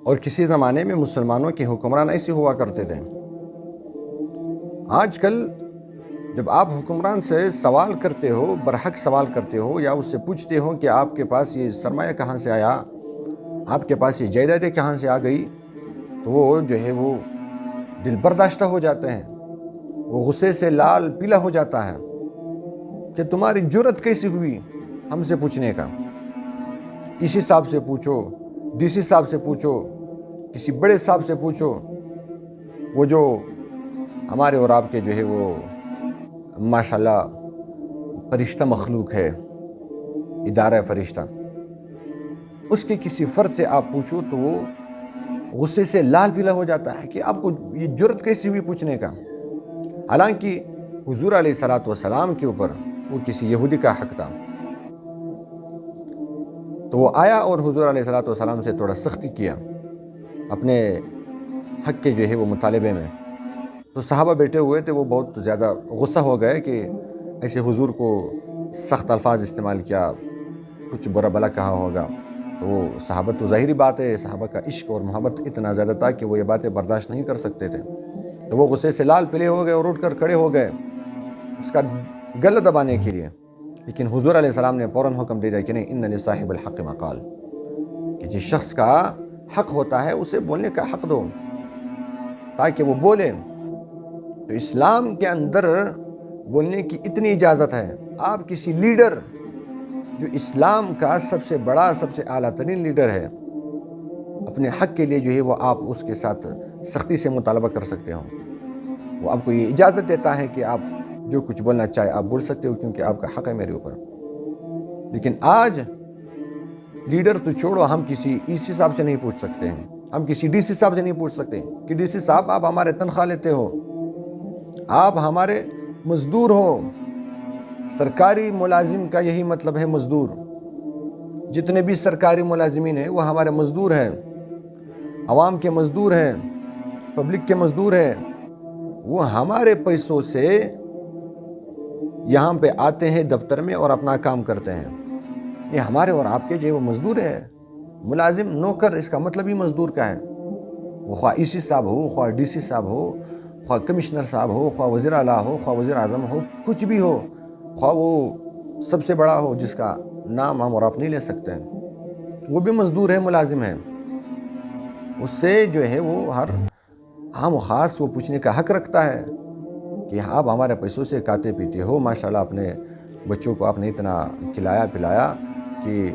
اور کسی زمانے میں مسلمانوں کے حکمران ایسے ہوا کرتے تھے۔ آج کل جب آپ حکمران سے سوال کرتے ہو، برحق سوال کرتے ہو، یا اس سے پوچھتے ہو کہ آپ کے پاس یہ سرمایہ کہاں سے آیا، آپ کے پاس یہ جائیدادیں کہاں سے آ گئی، تو وہ جو ہے وہ دل برداشتہ ہو جاتے ہیں، وہ غصے سے لال پیلا ہو جاتا ہے کہ تمہاری جرت کیسی ہوئی ہم سے پوچھنے کا۔ اسی صاحب سے پوچھو، ڈی سی صاحب سے پوچھو، کسی بڑے صاحب سے پوچھو، وہ جو ہمارے اور آپ کے جو ہے وہ ماشاءاللہ فرشتہ مخلوق ہے، ادارہ فرشتہ، اس کے کسی فرد سے آپ پوچھو تو وہ غصے سے لال پیلا ہو جاتا ہے کہ آپ کو یہ جرت کیسی ہوئی پوچھنے کا۔ حالانکہ حضور علیہ الصلوۃ والسلام کے اوپر وہ کسی یہودی کا حق تھا، تو وہ آیا اور حضور علیہ الصلوۃ والسلام سے تھوڑا سختی کیا اپنے حق کے جو ہے وہ مطالبے میں۔ تو صحابہ بیٹھے ہوئے تھے، وہ بہت زیادہ غصہ ہو گئے کہ ایسے حضور کو سخت الفاظ استعمال کیا، کچھ برا بلا کہا ہوگا۔ تو وہ صحابہ، تو ظاہری بات ہے صحابہ کا عشق اور محبت اتنا زیادہ تھا کہ وہ یہ باتیں برداشت نہیں کر سکتے تھے، تو وہ غصے سے لال پیلے ہو گئے اور اٹھ کر کھڑے ہو گئے اس کا گلہ دبانے کے لیے۔ لیکن حضور علیہ السلام نے فوراً حکم دے دیا کہ نہیں، ان لصاحب الحق مقال، کہ جس شخص کا حق ہوتا ہے اسے بولنے کا حق دو تاکہ وہ بولے۔ تو اسلام کے اندر بولنے کی اتنی اجازت ہے۔ آپ کسی لیڈر جو اسلام کا سب سے بڑا، سب سے اعلیٰ ترین لیڈر ہے، اپنے حق کے لیے جو ہے وہ آپ اس کے ساتھ سختی سے مطالبہ کر سکتے ہو۔ وہ آپ کو یہ اجازت دیتا ہے کہ آپ جو کچھ بولنا چاہے آپ بول سکتے ہو، کیونکہ آپ کا حق ہے میرے اوپر۔ لیکن آج لیڈر تو چھوڑو، ہم کسی ای سی صاحب سے نہیں پوچھ سکتے ہیں، ہم کسی ڈی سی صاحب سے نہیں پوچھ سکتے کہ ڈی سی صاحب آپ ہمارے تنخواہ لیتے ہو، آپ ہمارے مزدور ہو۔ سرکاری ملازم کا یہی مطلب ہے، مزدور۔ جتنے بھی سرکاری ملازمین ہیں وہ ہمارے مزدور ہیں، عوام کے مزدور ہیں، پبلک کے مزدور ہیں۔ وہ ہمارے پیسوں سے یہاں پہ آتے ہیں دفتر میں اور اپنا کام کرتے ہیں۔ یہ ہمارے اور آپ کے جو ہے وہ مزدور ہے۔ ملازم، نوکر، اس کا مطلب ہی مزدور کا ہے۔ وہ خواہ ای سی صاحب ہو، خواہ ڈی سی صاحب ہو، خواہ کمشنر صاحب ہو، خواہ وزیر اعلیٰ ہو، خواہ وزیر اعظم ہو، کچھ بھی ہو، خواہ وہ سب سے بڑا ہو جس کا نام ہم اور آپ نہیں لے سکتے ہیں، وہ بھی مزدور ہے، ملازم ہے۔ اس سے جو ہے وہ ہر عام و خاص وہ پوچھنے کا حق رکھتا ہے کہ آپ ہمارے پیسوں سے کھاتے پیتے ہو، ماشاءاللہ اپنے بچوں کو آپ نے اتنا کھلایا پلایا کہ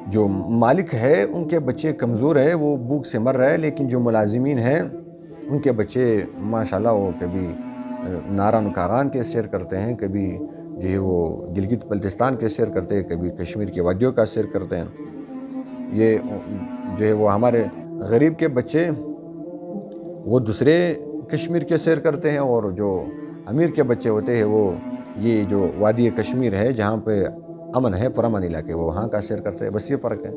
جو مالک ہے ان کے بچے کمزور ہے، وہ بھوک سے مر رہے، لیکن جو ملازمین ہیں ان کے بچے ماشاءاللہ وہ کبھی ناران کاغان کے سیر کرتے ہیں، کبھی جو ہے وہ گلگت بلتستان کے سیر کرتے ہیں، کبھی کشمیر کے وادیوں کا سیر کرتے ہیں۔ یہ جو ہے وہ ہمارے غریب کے بچے وہ دوسرے کشمیر کے سیر کرتے ہیں، اور جو امیر کے بچے ہوتے ہیں وہ یہ جو وادی کشمیر ہے جہاں پہ امن ہے، پرامن علاقے، وہ وہاں کا سیر کرتے ہیں۔ بس یہ فرق ہے،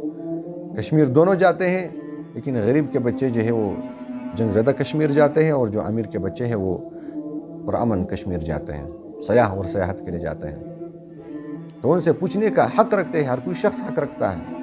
کشمیر دونوں جاتے ہیں، لیکن غریب کے بچے جو ہے وہ جنگ زدہ کشمیر جاتے ہیں، اور جو امیر کے بچے ہیں وہ پرامن کشمیر جاتے ہیں، سیاح اور سیاحت کے لیے جاتے ہیں۔ تو ان سے پوچھنے کا حق رکھتے ہیں، ہر کوئی شخص حق رکھتا ہے۔